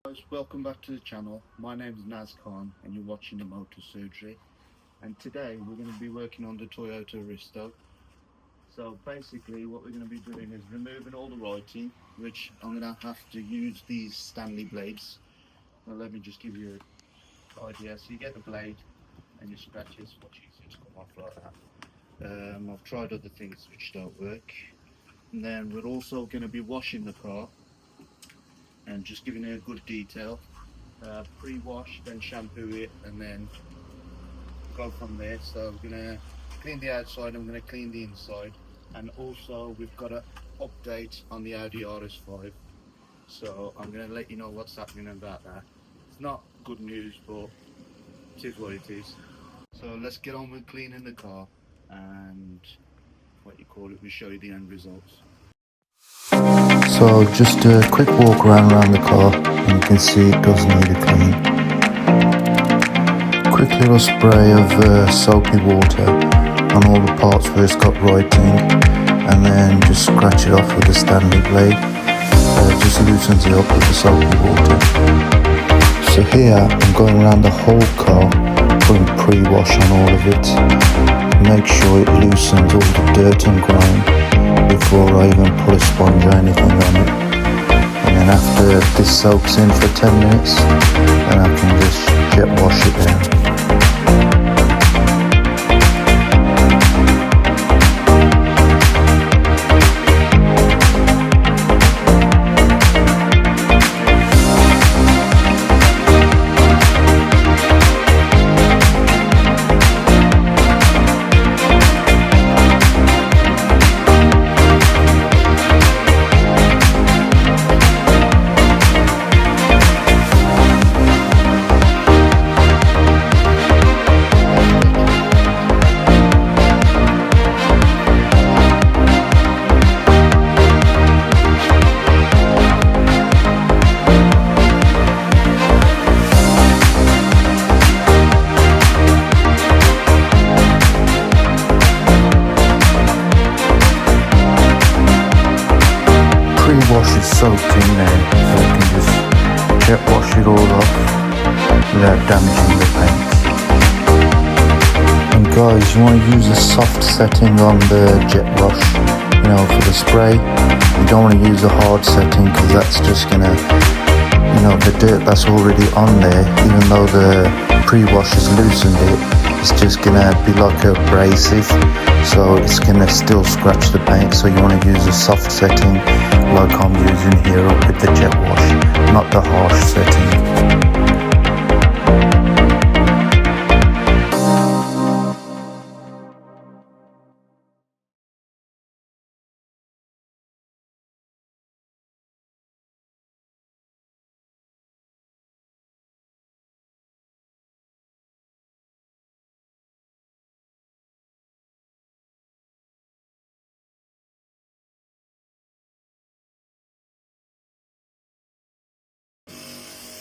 Guys, welcome back to the channel. My name is Naz Khan and you're watching the Motor Surgery, and today we're going to be working on the Toyota Aristo. So basically what we're going to be doing is removing all the writing, which I'm going to have to use these Stanley blades. Now let me just give you an idea. So you get the blade and you scratch it. It's much easier to come off like that. I've tried other things which don't work. And then we're also going to be washing the car and just giving it a good detail. Pre-wash, then shampoo it, and then go from there. So I'm gonna clean the outside, I'm gonna clean the inside, and also we've got an update on the Audi RS5. So I'm gonna let you know what's happening about that. It's not good news, but it is what it is. So let's get on with cleaning the car, and we show you the end results. So just a quick walk around the car, and you can see it does need a clean. Quick little spray of soapy water on all the parts where it's got writing, and then just scratch it off with a Stanley blade. Just loosens it up with the soapy water. So here I'm going around the whole car, putting pre-wash on all of it. Make sure it loosens all the dirt and grime before I even put a sponge or anything on it. And then after this soaks in for 10 minutes, then I can just jet wash it down. Pre-wash is soaked in there, so you can just jet wash it all off without damaging the paint. And guys, you want to use a soft setting on the jet wash, for the spray. You don't want to use a hard setting, because that's just gonna, the dirt that's already on there, even though the pre-wash has loosened it, it's just gonna be like a abrasive, so it's gonna still scratch the paint. So you want to use a soft setting like I'm using here with the jet wash, not the harsh setting.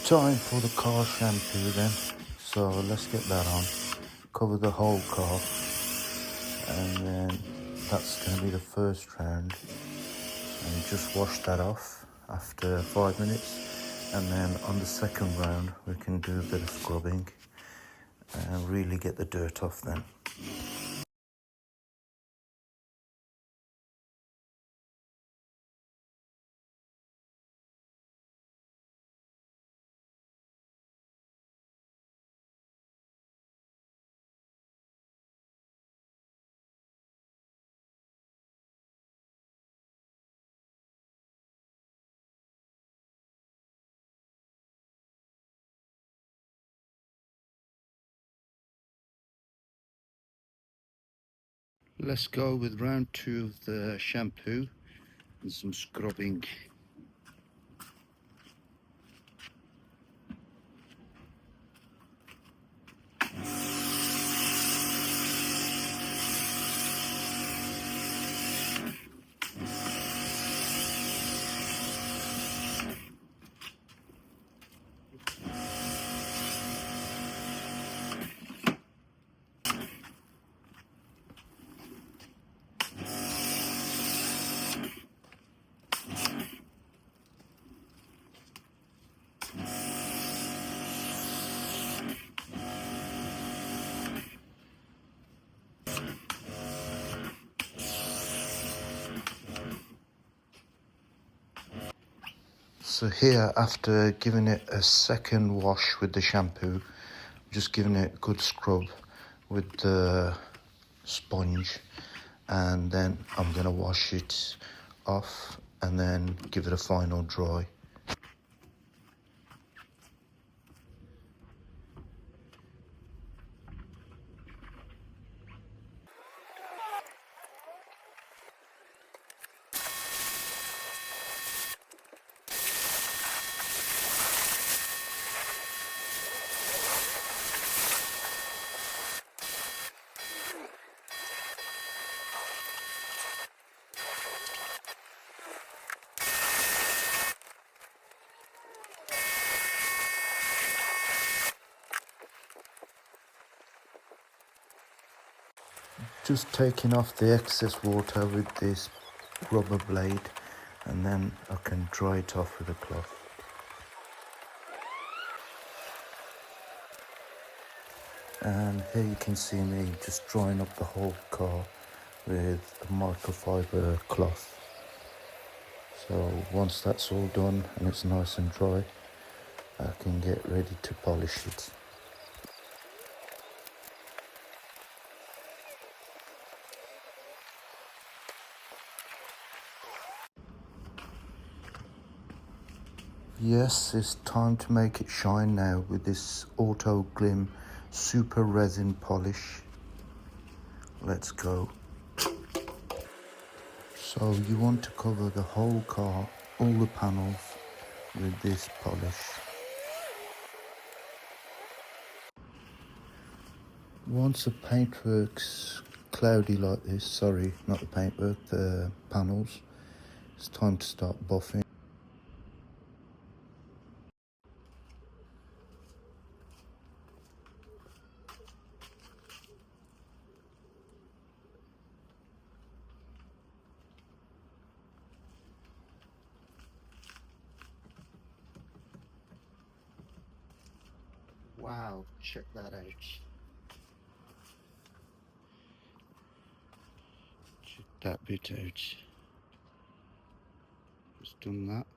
Time for the car shampoo then, so let's get that on. Cover the whole car, and then that's going to be the first round, and just wash that off after 5 minutes. And then on the second round we can do a bit of scrubbing and really get the dirt off then. Let's go with round 2 of the shampoo and some scrubbing. So here, after giving it a second wash with the shampoo, just giving it a good scrub with the sponge, and then I'm going to wash it off and then give it a final dry. Just taking off the excess water with this rubber blade, and then I can dry it off with a cloth. And here you can see me just drying up the whole car with a microfiber cloth. So once that's all done and it's nice and dry, I can get ready to polish it. Yes, it's time to make it shine now with this Auto Glim Super Resin Polish. Let's go. So you want to cover the whole car, all the panels, with this polish. Once the paintwork's cloudy like this, sorry, not the paintwork, the panels, it's time to start buffing. Wow, check that out. Check that bit out. Just done that.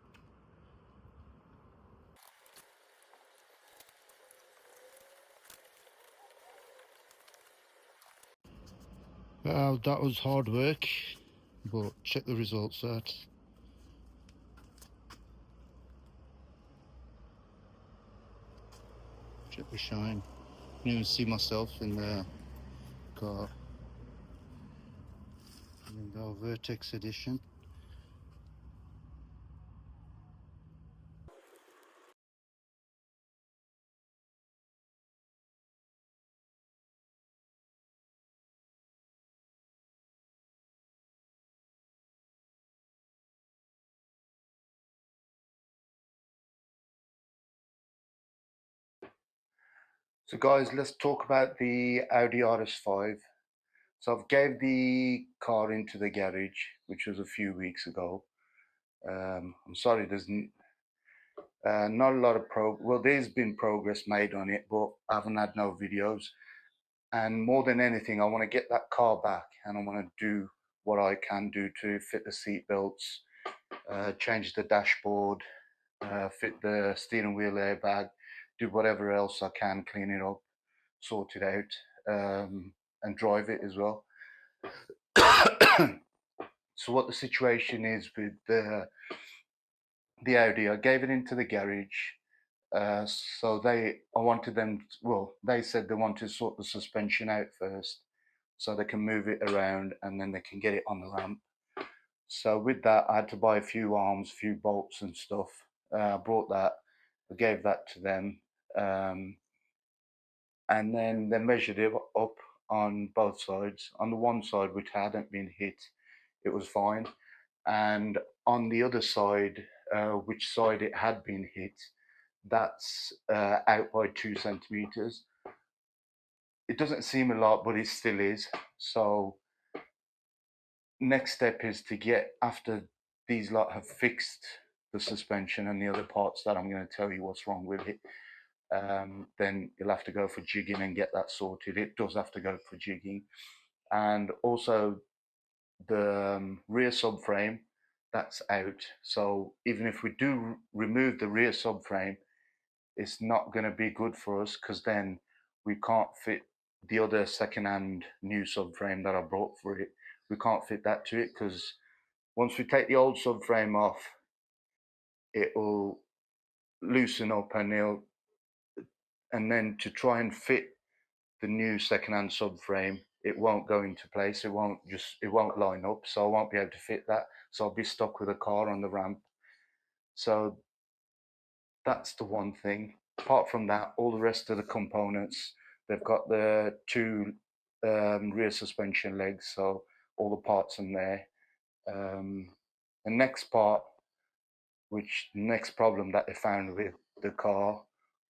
Well, that was hard work, but check the results out. Check the shine. I can even see myself in the car. And our Vertex edition. So guys, let's talk about the Audi RS5. So I've gave the car into the garage, which was a few weeks ago. I'm sorry, there's not a lot of well, there's been progress made on it, but I haven't had no videos. And more than anything, I want to get that car back, and I want to do what I can do to fit the seat belts, change the dashboard, fit the steering wheel airbag, do whatever else I can, clean it up, sort it out, and drive it as well. So what the situation is with the Audi, I gave it into the garage. So I wanted them, well, they said they want to sort the suspension out first so they can move it around and then they can get it on the ramp. So with that, I had to buy a few arms, a few bolts and stuff. I brought that, I gave that to them. And then they measured it up on both sides. On the one side, which hadn't been hit, it was fine. And on the other side, which side it had been hit, that's out by 2 centimeters. It doesn't seem a lot, but it still is. So next step is to get, after these lot have fixed the suspension and the other parts that I'm going to tell you what's wrong with it, then you'll have to go for jigging and get that sorted. It does have to go for jigging. And also the rear subframe, that's out. So even if we do remove the rear subframe, it's not going to be good for us, because then we can't fit the other second-hand new subframe that I brought for it. We can't fit that to it, because once we take the old subframe off, it will loosen up, and then to try and fit the new second-hand subframe, it won't go into place. It won't line up, so I won't be able to fit that. So I'll be stuck with a car on the ramp. So that's the one thing. Apart from that, all the rest of the components, they've got the two rear suspension legs, so all the parts in there. The next problem that they found with the car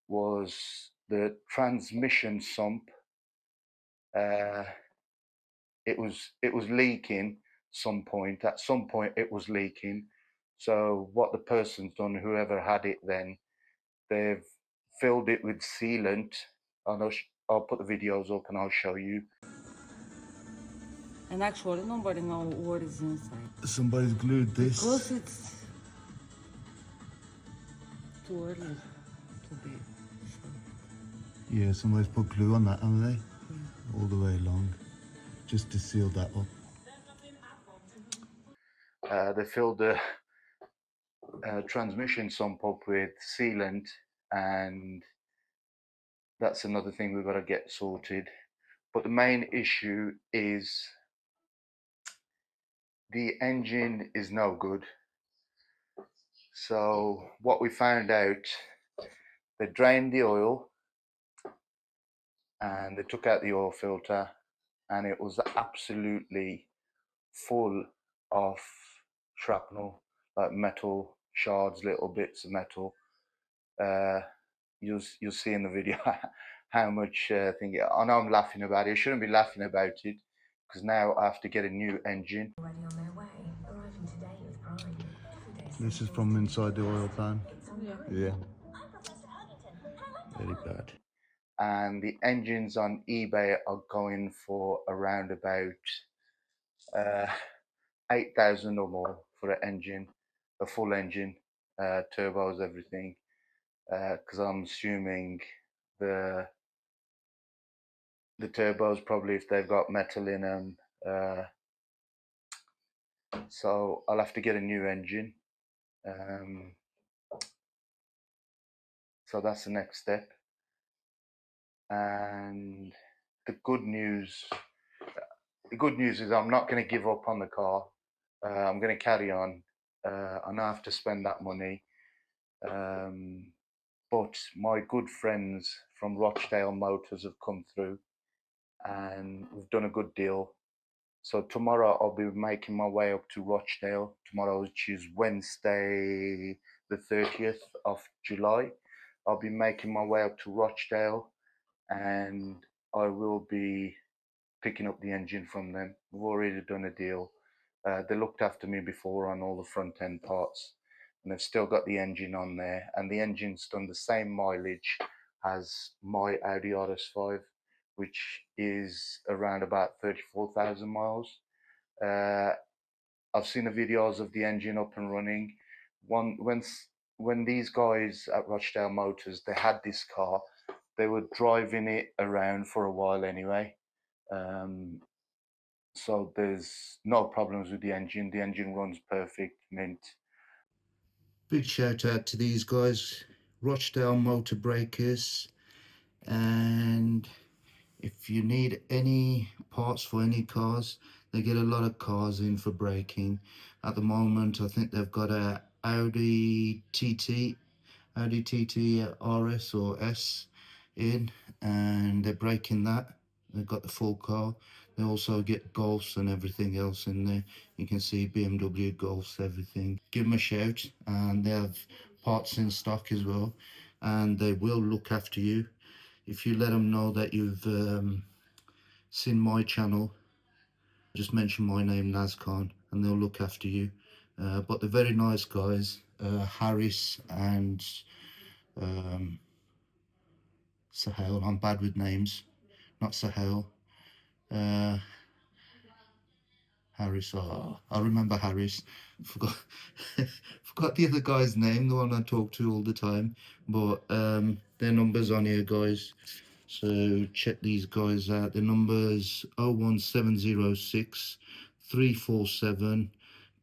was the transmission sump. It was leaking at some point it was leaking. So what the person's done, whoever had it then, they've filled it with sealant. I'll put the videos up and I'll show you. And actually, nobody knows what is inside. Somebody's glued this. Because it's too early to be sure. Yeah, somebody's put glue on that, haven't they? All the way along, just to seal that up. They filled the transmission sump up with sealant, and that's another thing we've got to get sorted. But the main issue is the engine is no good. So what we found out, they drained the oil and they took out the oil filter, and it was absolutely full of shrapnel, like metal shards, little bits of metal. You'll see in the video how much thing. I know I'm laughing about it. I shouldn't be laughing about it, because now I have to get a new engine. Already on their way, arriving today with Prime. This is from inside the oil pan. Yeah. Very bad. And the engines on eBay are going for around about 8,000 or more for an engine, a full engine, turbos, everything. Because I'm assuming the turbos, probably, if they've got metal in them. So I'll have to get a new engine. So that's the next step. And the good news is I'm not going to give up on the car. I'm going to carry on. I know I have to spend that money. But my good friends from Rochdale Motors have come through, and we've done a good deal. So tomorrow I'll be making my way up to Rochdale. Tomorrow, which is Wednesday, the 30th of July. I'll be making my way up to Rochdale, and I will be picking up the engine from them. We've already done a deal. They looked after me before on all the front end parts, and they've still got the engine on there, and the engine's done the same mileage as my Audi RS5, which is around about 34,000 miles. I've seen the videos of the engine up and running. When these guys at Rochdale Motors, they had this car, they were driving it around for a while anyway. So there's no problems with the engine. The engine runs perfect, mint. Big shout out to these guys, Rochdale Motor Breakers. And if you need any parts for any cars, they get a lot of cars in for braking. At the moment, I think they've got a Audi TT RS or S in, and they're breaking that. They've got the full car. They also get Golfs and everything else in there. You can see BMW Golfs, everything. Give them a shout, and they have parts in stock as well, and they will look after you. If you let them know that you've seen my channel, just mention my name, Nazcon, and they'll look after you. But they're very nice guys. Harris and Sahel. I'm bad with names. Not Sahel. Harris. Oh, I remember Harris. Forgot forgot the other guy's name, the one I talk to all the time. But their numbers on here, guys. So check these guys out. The numbers 01706 347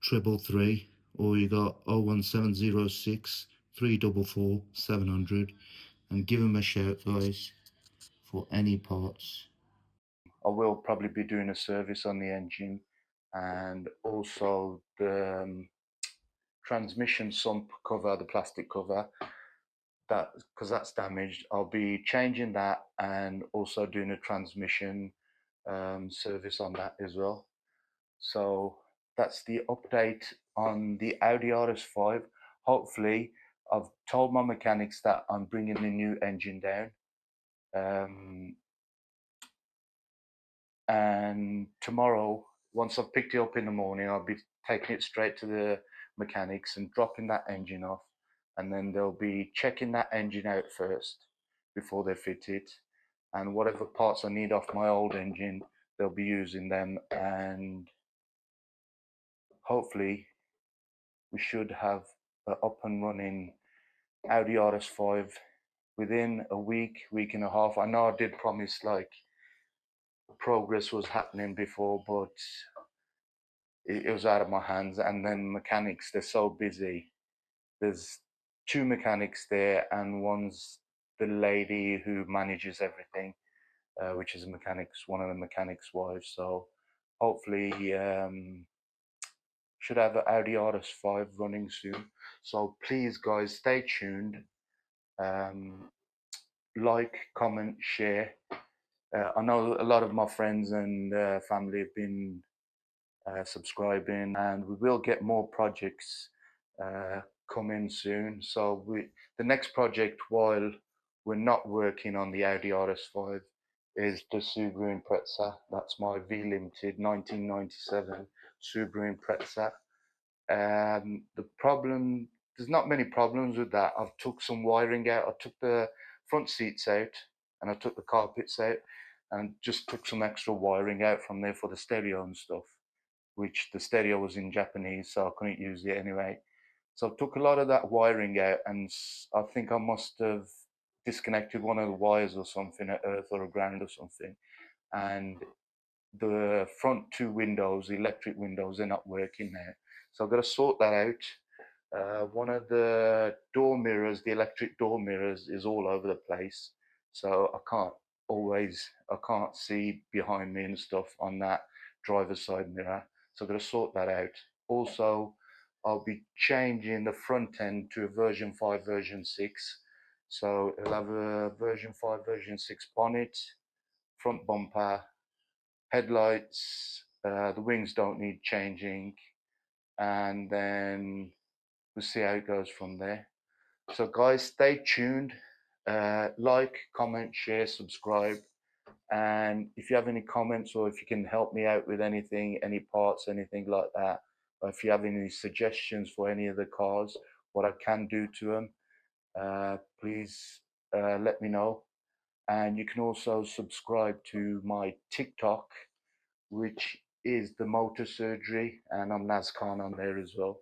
333, or you got 01706 344 700, and give them a shout, guys, for any parts. I will probably be doing a service on the engine, and also the transmission sump cover, the plastic cover, that because that's damaged. I'll be changing that and also doing a transmission service on that as well. So that's the update on the Audi RS5. Hopefully, I've told my mechanics that I'm bringing the new engine down. And tomorrow, once I've picked it up in the morning, I'll be taking it straight to the mechanics and dropping that engine off, and then they'll be checking that engine out first before they fit it, and whatever parts I need off my old engine, they'll be using them, and hopefully we should have an up and running Audi RS5 within a week, week and a half. I know I did promise like progress was happening before, but it was out of my hands. And then mechanics, they're so busy. There's two mechanics there, and one's the lady who manages everything, which is a mechanics, one of the mechanics' wives. So hopefully, should have an Audi RS5 running soon. So please, guys, stay tuned. Like, comment, share. I know a lot of my friends and family have been subscribing, and we will get more projects coming soon. So the next project, while we're not working on the Audi RS5, is the Subaru Impreza. That's my V Limited 1997 Subaru Impreza. The problem, there's not many problems with that. I've took some wiring out. I took the front seats out, and I took the carpets out, and just took some extra wiring out from there for the stereo and stuff, which the stereo was in Japanese, so I couldn't use it anyway. So I took a lot of that wiring out, and I think I must have disconnected one of the wires or something at earth or a ground or something. And the front two windows, the electric windows, they're not working now. So I've got to sort that out. One of the door mirrors, the electric door mirrors, is all over the place. So I can't see behind me and stuff on that driver's side mirror. So I've got to sort that out. Also, I'll be changing the front end to a version 5, version 6. So it'll have a version 5, version 6 bonnet, front bumper, headlights, the wings don't need changing, and then we'll see how it goes from there. So guys, stay tuned. Like, comment, share, subscribe. And if you have any comments, or if you can help me out with anything, any parts, anything like that, or if you have any suggestions for any of the cars, what I can do to them, please let me know. And you can also subscribe to my TikTok, which is the Motor Surgery, and I'm Nazcan on there as well.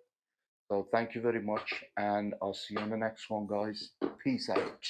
So thank you very much, and I'll see you on the next one, guys. Peace out.